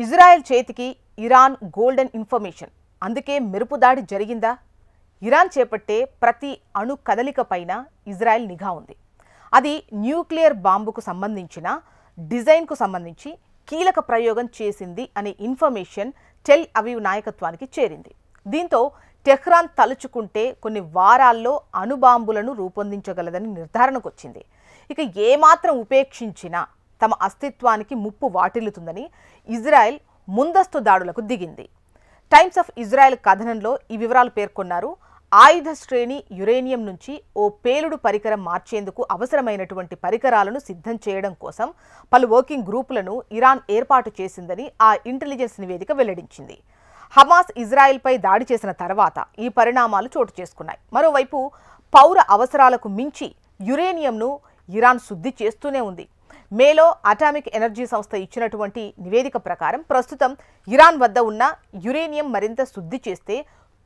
Israel చేతికి Iran golden information. అందుకే మెరుపు దాడి జరిగిందా? ఇరాన్ చేపట్టే ప్రతి అణు కదలికపైన ఇజ్రాయెల్ నిఘా ఉంది. అది న్యూక్లియర్ బాంబుకు సంబంధించిన డిజైన్కు సంబంధించి కీలక ప్రయోగం చేసింది అనే ఇన్ఫర్మేషన్ టెల్ అవీవ్ నాయకత్వానికి చేరింది. దీంతో టెహ్రాన్ తలుచుకుంటే కొన్ని వారాల్లో అణుబాంబులను రూపొందించగలదని నిర్ధారణకు వచ్చింది. ఇక ఏమాత్రం ఉపేక్షించినా తమ అస్తిత్వానికి ముప్పు వాటిల్లుతుందని ఇజ్రాయెల్ ముందస్తు దాడులకు దిగింది. టైమ్స్ ఆఫ్ ఇజ్రాయెల్ కథనంలో ఈ వివరాలు పేర్కొన్నారు. ఆయుధ శ్రేణి యురేనియం నుంచి ఓ పేలుడు పరికరం మార్చేందుకు అవసరమైనటువంటి పరికరాలను సిద్ధం చేయడం కోసం పలు వర్కింగ్ గ్రూపులను ఇరాన్ ఏర్పాటు చేసిందని ఆ ఇంటెలిజెన్స్ నివేదిక వెల్లడించింది. హమాస్ ఇజ్రాయెల్పై దాడి చేసిన తర్వాత ఈ పరిణామాలు చోటు చేసుకున్నాయి. మరోవైపు పౌర అవసరాలకు మించి యురేనియంను ఇరాన్ శుద్ధి చేస్తూనే ఉంది. మేలో అటామిక్ ఎనర్జీ సంస్థ ఇచ్చినటువంటి నివేదిక ప్రకారం ప్రస్తుతం ఇరాన్ వద్ద ఉన్న యురేనియం మరింత శుద్ధి చేస్తే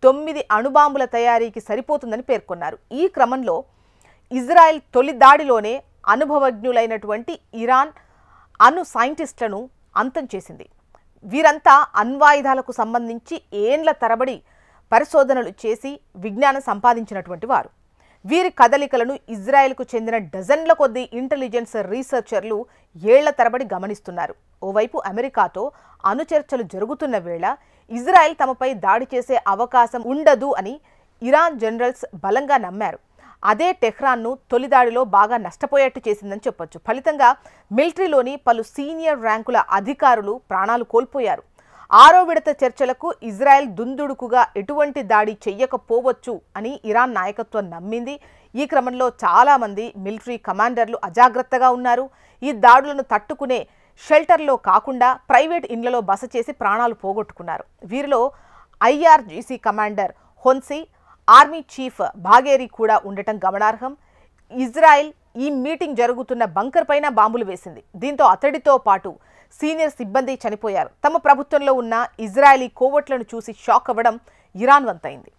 9 అణుబాంబుల తయారీకి సరిపోతుందని పేర్కొన్నారు. ఈ క్రమంలో ఇజ్రాయెల్ తొలి దాడిలోనే అనుభవజ్ఞులైనటువంటి ఇరాన్ అణు సైంటిస్టులను అంతం చేసింది. వీరంతా అణ్వాయుధాలకు సంబంధించి ఏండ్ల తరబడి పరిశోధనలు చేసి విజ్ఞానం సంపాదించినటువంటి వారు. వీరి కదలికలను ఇజ్రాయెల్కు చెందిన డజన్ల కొద్దీ ఇంటెలిజెన్స్ రీసెర్చర్లు ఏళ్ల తరబడి గమనిస్తున్నారు. ఓవైపు అమెరికాతో అణుచర్చలు జరుగుతున్న వేళ ఇజ్రాయెల్ తమపై దాడి చేసే అవకాశం ఉండదు అని ఇరాన్ జనరల్స్ బలంగా నమ్మారు. అదే టెహ్రాన్ను తొలి దాడిలో బాగా నష్టపోయేట్టు చేసిందని చెప్పొచ్చు. ఫలితంగా మిలిటరీలోని పలు సీనియర్ ర్యాంకుల అధికారులు ప్రాణాలు కోల్పోయారు. 6వ విడత చర్చలకు ఇజ్రాయెల్ దుందుడుకుగా ఎటువంటి దాడి చెయ్యకపోవచ్చు అని ఇరాన్ నాయకత్వం నమ్మింది. ఈ క్రమంలో చాలామంది మిలిటరీ కమాండర్లు అజాగ్రత్తగా ఉన్నారు. ఈ దాడులను తట్టుకునే షెల్టర్లో కాకుండా ప్రైవేట్ ఇండ్లలో బస చేసి ప్రాణాలు పోగొట్టుకున్నారు. వీరిలో IRGC కమాండర్ హొన్సీ, ఆర్మీ చీఫ్ బాఘేరీ కూడా ఉండటం గమనార్హం. ఇజ్రాయెల్ ఈ మీటింగ్ జరుగుతున్న బంకర్ పైన బాంబులు వేసింది. దీంతో అతడితో పాటు సీనియర్ సిబ్బంది చనిపోయారు. తమ ప్రభుత్వంలో ఉన్న ఇజ్రాయలీ కోవట్లను చూసి షాక్ అవ్వడం ఇరాన్ వంతైంది.